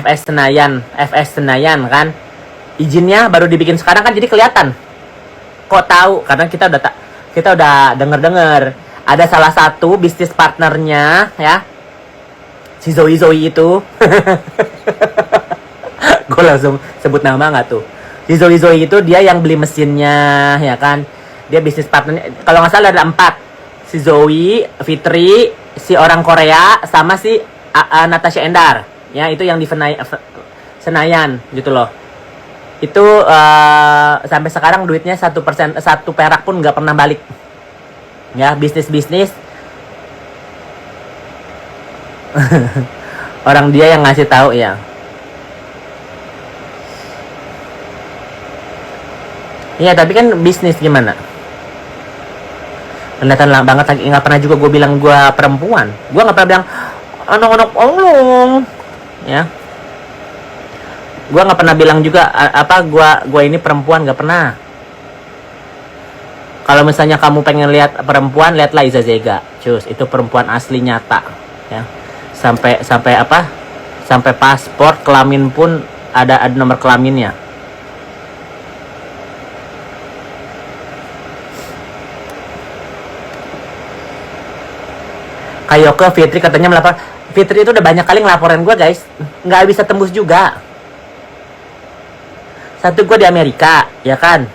FS Senayan kan. Izinnya baru dibikin sekarang kan, jadi kelihatan. Kok tahu? Karena kita udah denger ada salah satu bisnis partnernya ya, si Zoe itu. Gue langsung sebut nama nggak tuh? Si Zoe itu dia yang beli mesinnya ya kan. Dia bisnis partnernya. Kalau nggak salah ada 4. Si Zoe, Fitri, si orang Korea, sama si Natasha Endar. Ya itu yang di Senayan gitu loh. Itu sampai sekarang duitnya 1%, 1 perak pun nggak pernah balik. Ya bisnis orang dia yang ngasih tahu ya. Iya tapi kan bisnis gimana? Kelihatan lah banget lagi. Nggak pernah juga gue bilang gue perempuan. Gue nggak pernah bilang anak-anak Allah ya. Gue nggak pernah bilang juga gue ini perempuan, nggak pernah. Kalau misalnya kamu pengen lihat perempuan, lihatlah Iza Zega. Cus, itu perempuan asli nyata ya. Sampai paspor kelamin pun ada nomor kelaminnya. Kayoko Fitri katanya melapor. Fitri itu udah banyak kali ngelaporin gue guys, nggak bisa tembus juga. Satu, gue di Amerika ya kan.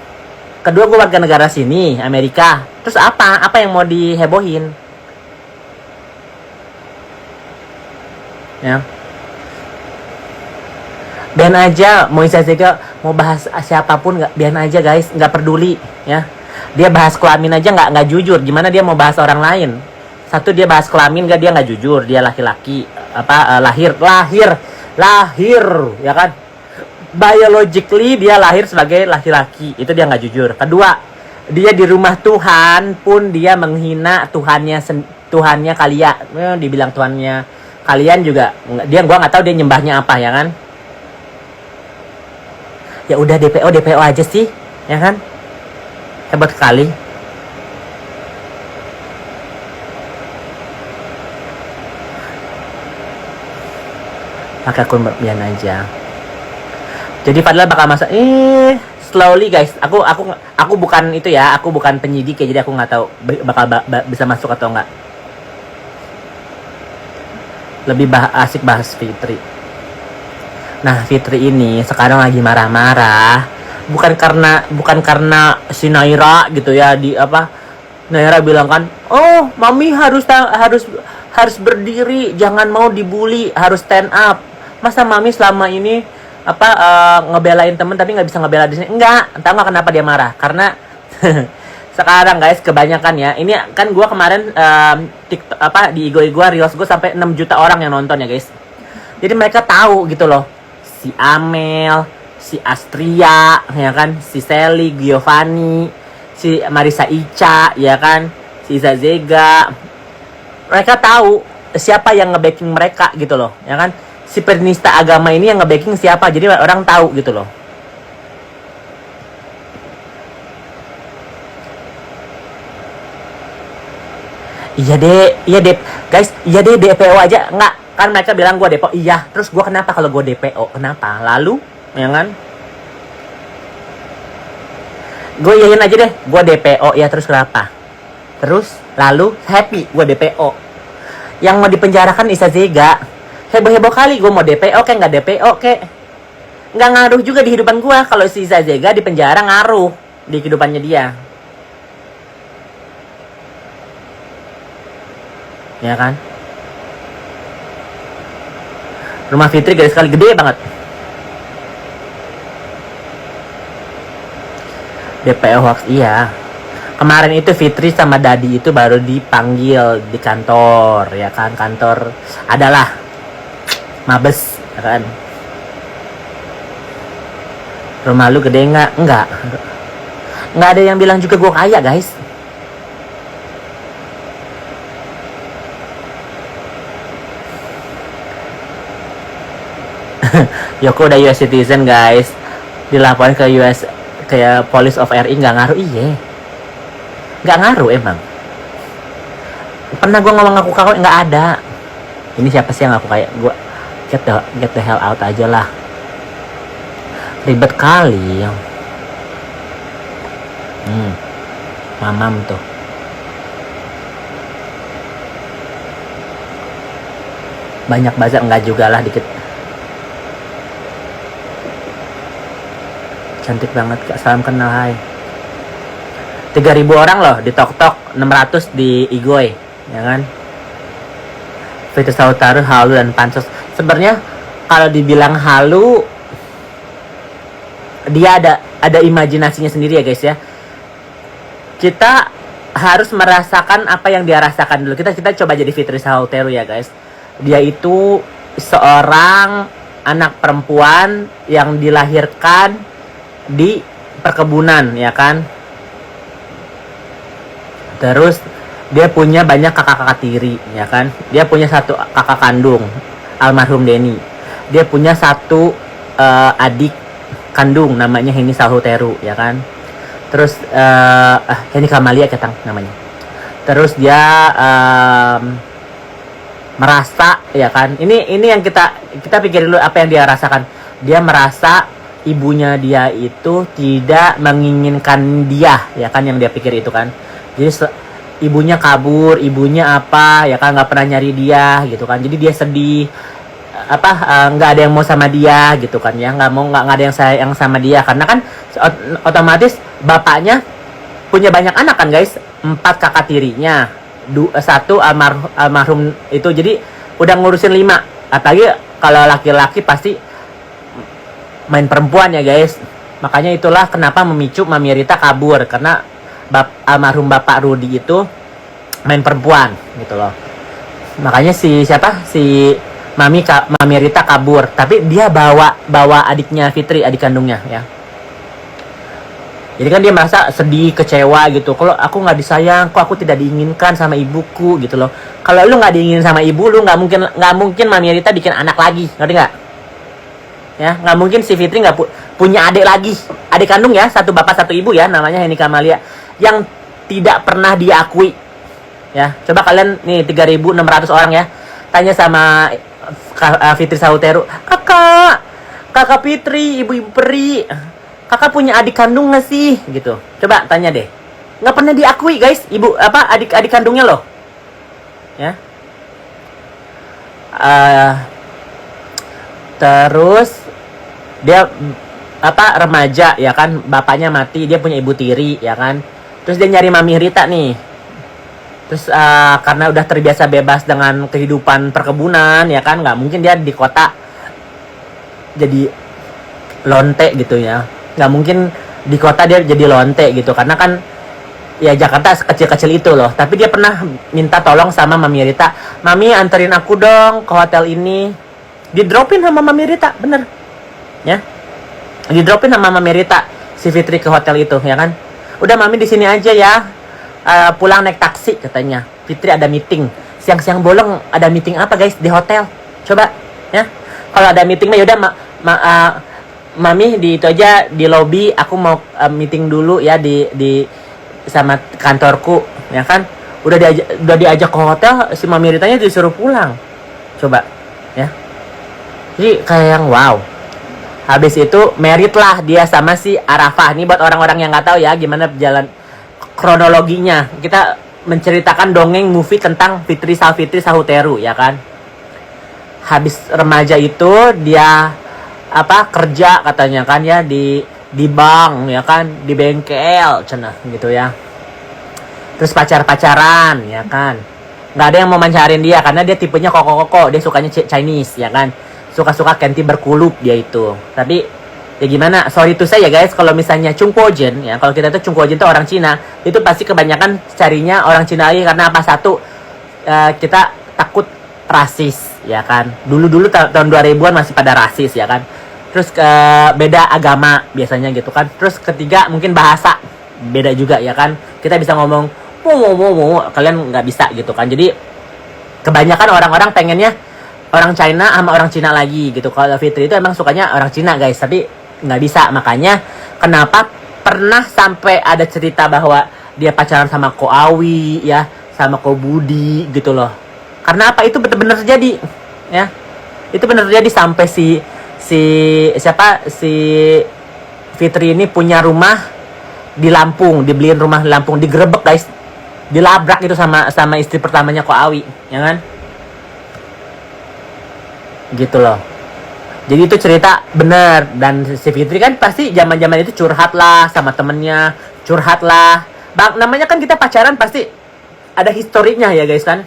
Kedua, gue warga negara sini, Amerika. Terus apa yang mau dihebohin? Ya. Biarin aja, mau Iza Zega mau bahas siapapun, biarin aja guys, nggak peduli ya. Dia bahas kelamin aja nggak jujur. Gimana dia mau bahas orang lain? Satu, dia bahas kelamin, dia nggak jujur. Dia laki-laki, lahir ya kan. Biologically dia lahir sebagai laki-laki, itu dia nggak jujur. Kedua, dia di rumah Tuhan pun dia menghina Tuhannya kalian. Dibilang Tuhannya kalian juga gua nggak tahu dia nyembahnya apa ya kan. Ya udah DPO aja sih ya kan, hebat sekali. Maka akun berbian aja. Jadi padahal bakal masuk slowly guys. Aku bukan itu ya, aku bukan penyidik ya, jadi aku nggak tahu bakal bisa masuk atau enggak. Lebih asik bahas Fitri. Nah, Fitri ini sekarang lagi marah-marah, bukan karena si Naira gitu ya, Naira bilang kan, "Oh, Mami harus berdiri, jangan mau dibully, harus stand up." Masa Mami selama ini ngebelain temen tapi nggak bisa ngebela di sini? Enggak, entah nggak kenapa dia marah. Karena sekarang guys kebanyakan ya, ini kan gue kemarin TikTok di IG gue, reels gue sampai 6 juta orang yang nonton ya guys. Jadi mereka tahu gitu loh, si Amel, si Astria ya kan, si Sally, Giovanni, si Marisa Ica ya kan, si Iza Zega. Mereka tahu siapa yang nge-backing mereka gitu loh ya kan. Si penista agama ini yang nge-backing siapa, jadi orang tahu gitu loh. Iya deh guys, iya deh DPO aja. Enggak, kan mereka bilang gue DPO. Iya, terus gue kenapa kalau gue DPO? Kenapa? Lalu ya kan, gue iyain aja deh, gue DPO ya, terus kenapa? Terus lalu happy gue DPO. Yang mau dipenjarakan Iza Zega. Heboh-heboh kali gue mau DPO kayak nggak DPO kayak nggak ngaruh juga di kehidupan gue. Kalau si Iza Zega di penjara ngaruh di kehidupannya dia ya kan. Rumah Fitri garis kali gede banget. DPO hoax iya. Kemarin itu Fitri sama Dadi itu baru dipanggil di kantor ya kan, kantor adalah Mabes ya kan. Rumah lu gede nggak? Enggak ada yang bilang juga gue kaya guys. Yoko udah US citizen guys, dilaporin ke US kayak Police of RI. Nggak ngaruh. Nggak ngaruh emang. Pernah gue ngomong aku kaya? Nggak ada. Ini siapa sih yang aku kaya? Gue get the hell out aja lah. Ribet kali yang mamam tuh. Banyak bazar enggak juga lah, dikit. Cantik banget Kak, salam kenal, hai. 3.000 orang loh di TokTok, 600 di Igoy, ya kan? Fitri Sautaru halu dan pansos. Sebenarnya kalau dibilang halu, dia ada imajinasinya sendiri ya guys ya. Kita harus merasakan apa yang dia rasakan dulu. Kita coba jadi Fitri Sautaru ya guys. Dia itu seorang anak perempuan yang dilahirkan di perkebunan, ya kan. Terus dia punya banyak kakak-kakak tiri, ya kan. Dia punya satu kakak kandung, almarhum Denny. Dia punya satu adik kandung namanya Heni Sahuteru, ya kan. Terus Heni Kamalia ketang namanya. Terus dia merasa, ya kan. Ini yang kita pikirin dulu apa yang dia rasakan. Dia merasa ibunya dia itu tidak menginginkan dia, ya kan, yang dia pikir itu kan. Jadi ibunya kabur, ibunya apa, ya kan, nggak pernah nyari dia gitu kan. Jadi dia sedih, nggak ada yang mau sama dia gitu kan ya, nggak ada yang sayang sama dia karena kan otomatis bapaknya punya banyak anak kan guys, 4 kakak tirinya, 1 almarhum itu, jadi udah ngurusin 5. Apalagi kalau laki-laki pasti main perempuan ya guys. Makanya itulah kenapa memicu Mami Rita kabur, karena almarhum bapak Rudi itu main perempuan gitu loh. Makanya si Mami Rita kabur, tapi dia bawa adiknya Fitri, adik kandungnya ya. Jadi kan dia merasa sedih, kecewa gitu. Kalau aku nggak disayang, kok aku tidak diinginkan sama ibuku gitu loh. Kalau lu nggak diinginin sama ibu, lu nggak mungkin Mami Rita bikin anak lagi, ngerti nggak? Ya, nggak mungkin si Fitri nggak punya adik lagi, adik kandung ya, satu bapak satu ibu ya, namanya Heni Kamalia, yang tidak pernah diakui. Ya, coba kalian nih 3.600 orang ya, tanya sama Fitri Sahuteru, kakak Fitri, ibu peri, kakak punya adik kandung nggak sih? Gitu. Coba tanya deh. Nggak pernah diakui guys, adik kandungnya loh. Ya. Terus dia remaja ya kan, bapaknya mati, dia punya ibu tiri ya kan. Terus dia nyari Mami Rita nih. Terus karena udah terbiasa bebas dengan kehidupan perkebunan ya kan, nggak mungkin dia di kota jadi lonte gitu ya, nggak mungkin di kota dia jadi lonte gitu, karena kan ya Jakarta kecil-kecil itu loh. Tapi dia pernah minta tolong sama Mami Rita, Mami anterin aku dong ke hotel ini. Di-dropin sama Mami Rita, bener ya, di-dropin sama Mami Rita si Fitri ke hotel itu ya kan. Udah Mami di sini aja ya, pulang naik taksi katanya. Fitri ada meeting, siang-siang bolong ada meeting apa guys di hotel, coba ya. Kalau ada meeting mah yaudah Mami di itu aja di lobby, aku mau meeting dulu ya di sama kantorku ya kan. Udah diajak ke hotel, si Mami Ritanya disuruh pulang, coba ya. Jadi kayak yang wow. Habis itu merit lah dia sama si Arafah. Ini buat orang-orang yang nggak tahu ya gimana jalan kronologinya. Kita menceritakan dongeng movie tentang Fitri Sahuteru ya kan. Habis remaja itu dia kerja katanya kan ya di bank ya kan, di bengkel cenah gitu ya. Terus pacaran ya kan. Nggak ada yang mau mancarin dia karena dia tipenya koko-koko, dia sukanya Chinese ya kan. Suka-suka Kenti berkulup dia itu. Tapi ya gimana, sorry to say ya guys, kalau misalnya Chungkwojin ya, kalau kita tuh Chungkwojin tuh orang Cina, itu pasti kebanyakan carinya orang Cina lagi. Karena apa? Satu, kita takut rasis ya kan. Dulu tahun 2000-an masih pada rasis ya kan. Terus beda agama biasanya gitu kan. Terus ketiga mungkin bahasa beda juga ya kan. Kita bisa ngomong kalian nggak bisa gitu kan. Jadi kebanyakan orang-orang pengennya orang China sama orang Cina lagi gitu. Kalau Fitri itu emang sukanya orang Cina guys, tapi nggak bisa. Makanya kenapa pernah sampai ada cerita bahwa dia pacaran sama Ko Awi ya, sama Ko Budi gitu loh. Karena apa? Itu benar-benar terjadi ya. Itu benar terjadi sampai si Fitri ini punya rumah di Lampung, dibeliin rumah di Lampung, digerebek guys, dilabrak itu sama istri pertamanya Ko Awi, ya kan? Gitu loh. Jadi itu cerita bener. Dan si Fitri kan pasti zaman itu curhat lah sama temennya, curhat lah. Bang, namanya kan kita pacaran pasti ada historinya ya guys kan?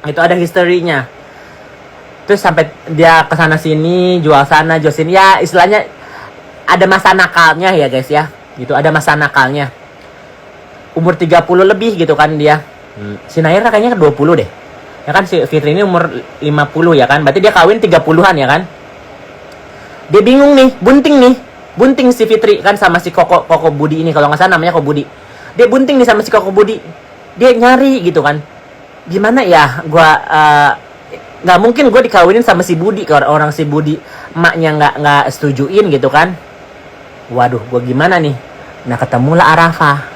Itu ada historinya. Terus sampai dia kesana sini, jual sana, jual sini. Ya istilahnya ada masa nakalnya ya guys ya. Gitu, ada masa nakalnya. Umur 30 lebih gitu kan dia. Si Naira kayaknya 20 deh. Ya kan si Fitri ini umur 50 ya kan. Berarti dia kawin 30-an ya kan. Dia bingung nih, bunting si Fitri kan sama si Koko Budi ini, kalau nggak salah namanya Koko Budi. Dia bunting nih sama si Koko Budi. Dia nyari gitu kan. Gimana ya gua nggak mungkin gue dikawinin sama si Budi, kalau orang si Budi emaknya nggak setujuin gitu kan. Waduh, gue gimana nih? Nah, ketemulah Arafa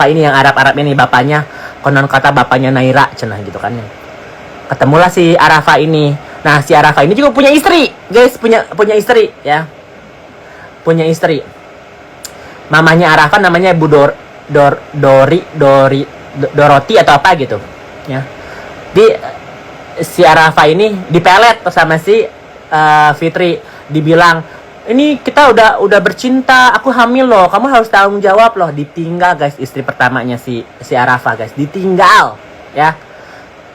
ini yang Arab ini, bapaknya konon kata bapaknya Naira cenah gitu kan. Ketemulah si Arafa ini. Nah, si Arafa ini juga punya istri guys, punya istri ya, punya istri. Mamanya Arafa namanya Bu Doroti atau apa gitu ya. Si Arafa ini dipelet sama si Fitri, dibilang ini kita udah bercinta, aku hamil loh, kamu harus tanggung jawab loh. Ditinggal guys istri pertamanya si Arafa guys, ditinggal ya.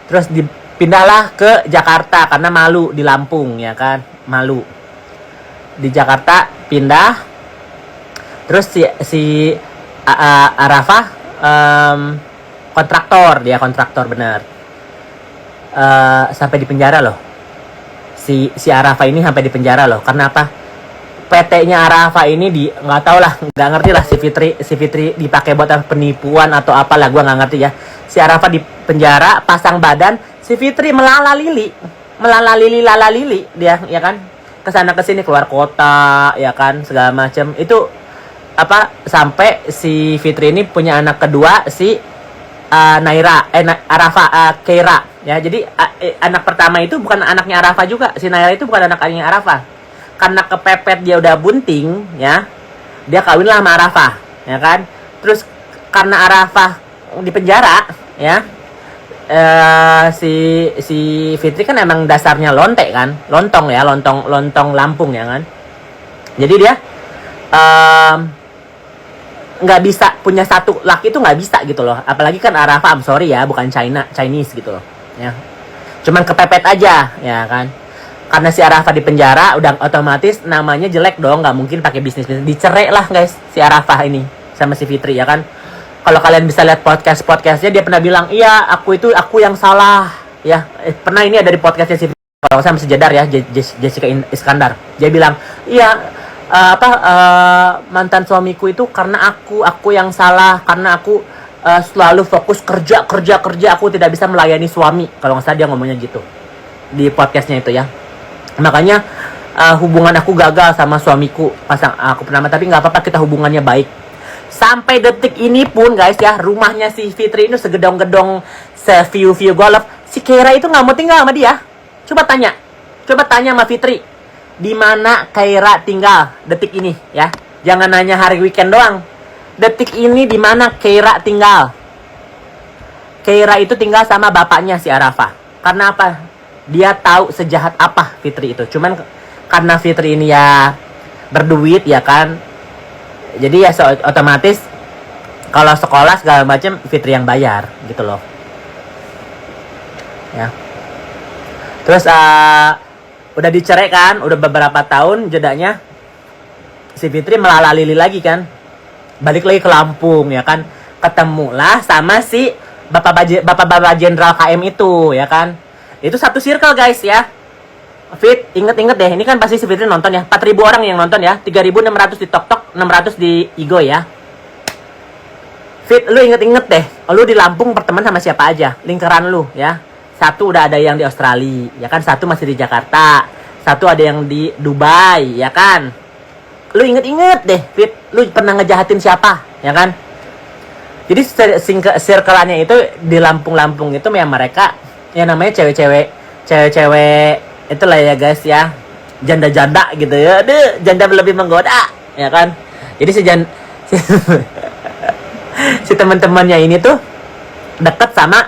Terus dipindahlah ke Jakarta karena malu di Lampung ya kan, malu di Jakarta pindah. Terus si Arafa kontraktor benar. Sampai di penjara loh. Si Arafa ini sampai di penjara loh. Karena apa? PT-nya Arafa ini nggak tahu lah, nggak ngerti lah si Fitri dipakai buat penipuan atau apalah, gua nggak ngerti ya. Si Arafa di penjara, pasang badan, si Fitri melalalili dia ya kan, kesana kesini, keluar kota ya kan, segala macam. Itu apa, sampai si Fitri ini punya anak kedua si Keira ya. Jadi anak pertama itu bukan anaknya Arafa juga, si Naira itu bukan anaknya Arafa. Karena kepepet dia udah bunting ya, dia kawin lah sama Arafa ya kan. Terus karena Arafa di penjara ya, si Fitri kan emang dasarnya lontong Lampung ya kan. Jadi dia nggak bisa punya satu laki, itu nggak bisa gitu loh. Apalagi kan Arafa, I'm sorry ya, bukan Chinese gitu loh ya, cuman kepepet aja ya kan. Karena si Arafa di penjara, udah otomatis namanya jelek dong, nggak mungkin pakai bisnis. Dicerai lah guys si Arafa ini sama si Fitri ya kan. Kalau kalian bisa lihat podcastnya, dia pernah bilang, iya aku yang salah ya. Pernah ini ada di podcastnya si Fitri, kalau saya masih Jedar ya, Jessica Iskandar. Dia bilang, iya mantan suamiku itu karena aku yang salah, karena aku selalu fokus kerja, aku tidak bisa melayani suami. Kalau nggak salah dia ngomongnya gitu di podcastnya itu ya. Makanya hubungan aku gagal sama suamiku, pasang aku pertama, tapi nggak apa-apa, kita hubungannya baik. Sampai detik ini pun guys ya, rumahnya si Fitri itu segedong-gedong, se-view golf. Si Keira itu nggak mau tinggal sama dia. Coba tanya sama Fitri, di mana Keira tinggal detik ini ya. Jangan nanya hari weekend doang. Detik ini di mana Keira tinggal. Keira itu tinggal sama bapaknya si Arafa. Karena apa? Dia tahu sejahat apa Fitri itu. Cuman karena Fitri ini ya berduit ya kan, jadi ya otomatis kalau sekolah segala macam Fitri yang bayar gitu loh ya. Terus udah dicerai kan, udah beberapa tahun jedanya, si Fitri melalalili lagi kan, balik lagi ke Lampung ya kan. Ketemulah sama si bapak jenderal KM itu ya kan. Itu satu circle guys ya. Fit, inget deh, ini kan pasti si Fitri nonton ya. 4.000 orang yang nonton ya, 3.600 di TokTok, 600 di Igo ya. Fit, lu inget deh, lu di Lampung berteman sama siapa aja, lingkaran lu ya. Satu udah ada yang di Australia ya kan, satu masih di Jakarta, satu ada yang di Dubai ya kan. Lu inget deh Fit, lu pernah ngejahatin siapa ya kan. Jadi circle-annya itu di Lampung itu ya, mereka yang namanya cewek-cewek itulah ya guys ya, janda-janda gitu ya. Aduh, janda lebih menggoda, ya kan? Jadi si teman-temannya ini tuh deket sama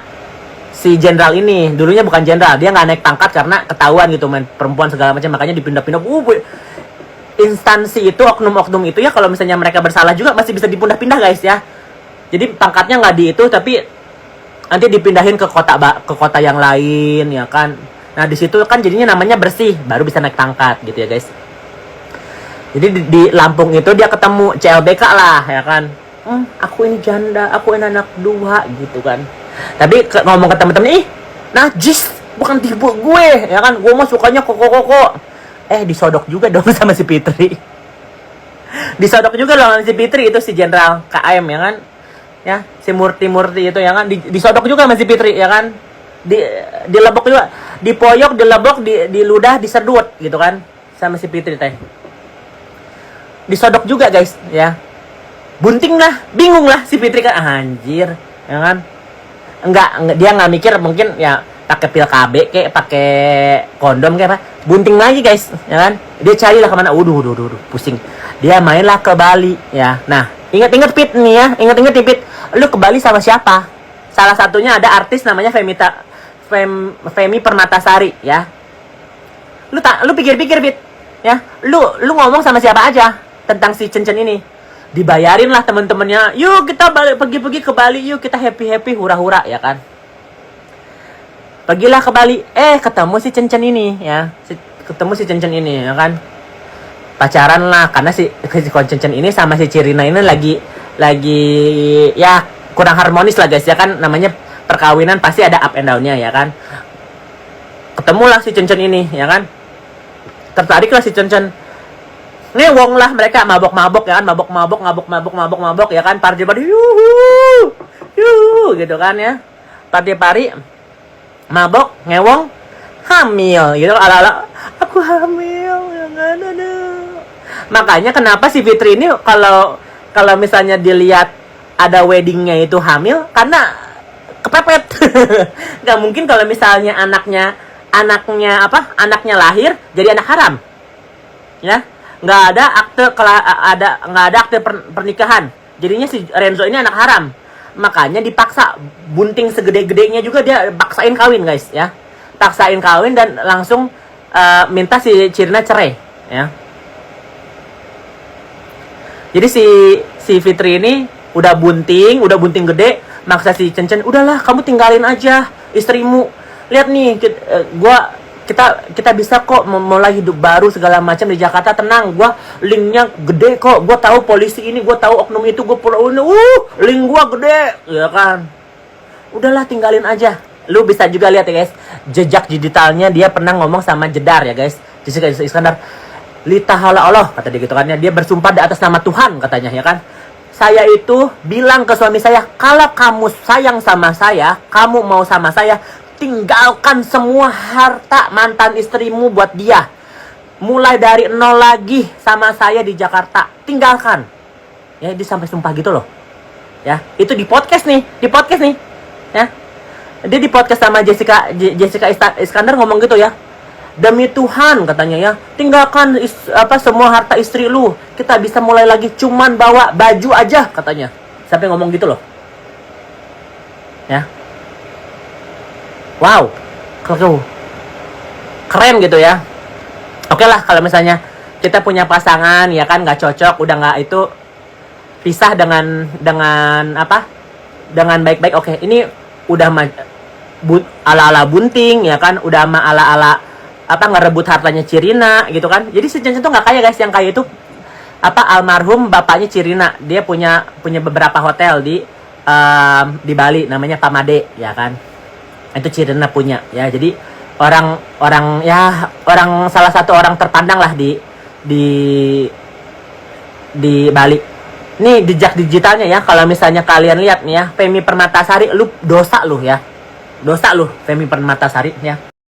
si jenderal ini. Dulunya bukan jenderal, dia nggak naik pangkat karena ketahuan gitu main perempuan segala macam, makanya dipindah-pindah. Instansi itu, oknum-oknum itu ya, kalau misalnya mereka bersalah juga masih bisa dipindah-pindah guys ya. Jadi pangkatnya nggak di itu, tapi nanti dipindahin ke kota yang lain, ya kan. Nah di situ kan jadinya namanya bersih, baru bisa naik pangkat gitu ya guys. Jadi di Lampung itu dia ketemu CLBK lah, ya kan. Aku ini janda, aku ini anak dua gitu kan. Tapi ngomong ke temen-temen, najis, bukan tipe gue, ya kan. Gue mah sukanya koko. Disodok juga dong sama si Fitri. Disodok juga dong sama si Fitri, itu si jenderal KM, ya kan. Ya, si Murti itu, ya kan. Disodok juga sama si Fitri, ya kan. Dilebok juga, dipoyok, dilebok, diludah, disedut gitu kan, sama si Fitri teh. Disodok juga guys, ya. Bunting lah, bingung lah si Fitri kan, anjir, ya kan. Enggak, dia nggak mikir, mungkin ya pakai pil KB kayak pakai kondom kayak apa, bunting lagi guys, ya kan. Dia carilah kemana, waduh, pusing. Dia mainlah ke Bali, ya. Nah, ingat-ingat Pit nih ya, ingat-ingat Pit, lu ke Bali sama siapa? Salah satunya ada artis namanya Femi Permatasari, ya. Lu pikir-pikir Pit, ya. Lu ngomong sama siapa aja tentang si Cencen ini? Dibayarin lah teman-temannya, yuk kita pergi ke Bali, yuk kita happy hura-hura, ya kan. Pergilah ke Bali, ketemu si Cencen ini, ya. Ketemu si Cencen ini, ya kan. Pacaran lah, karena si Cencen ini sama si Cirina ini lagi ya kurang harmonis lah guys, ya kan. Namanya perkawinan pasti ada up and down-nya, ya kan. Ketemulah si Cencen ini, ya kan. Tertariklah si Cencen. Ngewong lah mereka, mabok-mabok, ya kan. Mabok, ya kan. Party yuhu gitu kan, ya. Party mabok, ngewong, hamil gitu, ala-ala aku hamil, ya kan. Makanya kenapa si Fitri ini kalau misalnya dilihat ada weddingnya itu hamil, karena kepepet. Nggak mungkin kalau misalnya anaknya lahir jadi anak haram, ya. Nggak ada akte pernikahan, jadinya si Renzo ini anak haram. Makanya dipaksa, bunting segede-gedenya juga dia paksain kawin guys, ya. Paksain kawin dan langsung minta si Cirina cerai, ya. Jadi si Fitri ini udah bunting gede, maksa si Cencen, udahlah kamu tinggalin aja istrimu. Lihat nih, kita bisa kok mulai hidup baru segala macam di Jakarta, tenang. Gua linknya gede kok. Gua tahu polisi ini, gua tahu oknum itu, link gua gede, ya kan. Udahlah tinggalin aja. Lu bisa juga lihat ya guys, jejak digitalnya dia pernah ngomong sama Jedar, ya guys. Jessica Iskandar. Litahala Allah, kata dia gitu kan, ya. Dia bersumpah di atas nama Tuhan katanya, ya kan. Saya itu bilang ke suami saya, kalau kamu sayang sama saya, kamu mau sama saya, tinggalkan semua harta mantan istrimu buat dia. Mulai dari nol lagi sama saya di Jakarta. Tinggalkan. Ya, dia sampai sumpah gitu loh. Ya, itu di podcast nih. Ya. Dia di podcast sama Jessica Iskandar ngomong gitu, ya. Demi Tuhan katanya, ya. Tinggalkan semua harta istri lu. Kita bisa mulai lagi, cuman bawa baju aja katanya. Sampai ngomong gitu loh. Ya. Wow, keren gitu ya. Oke lah, kalau misalnya kita punya pasangan, ya kan, nggak cocok, udah nggak itu, pisah dengan baik-baik. Oke, ini udah ala-ala bunting, ya kan, udah sama ala-ala ngerebut hartanya Cirina gitu kan. Jadi si Cencen tuh nggak kaya guys, yang kaya itu almarhum bapaknya Cirina. Dia punya beberapa hotel di Bali, namanya Pamade, ya kan. Itu Cirina punya, ya. Jadi orang salah satu orang terpandang lah di Bali. Nih jejak digitalnya, ya. Kalau misalnya kalian lihat nih, ya, Femi Permatasari, dosa lu Femi Permatasari, ya.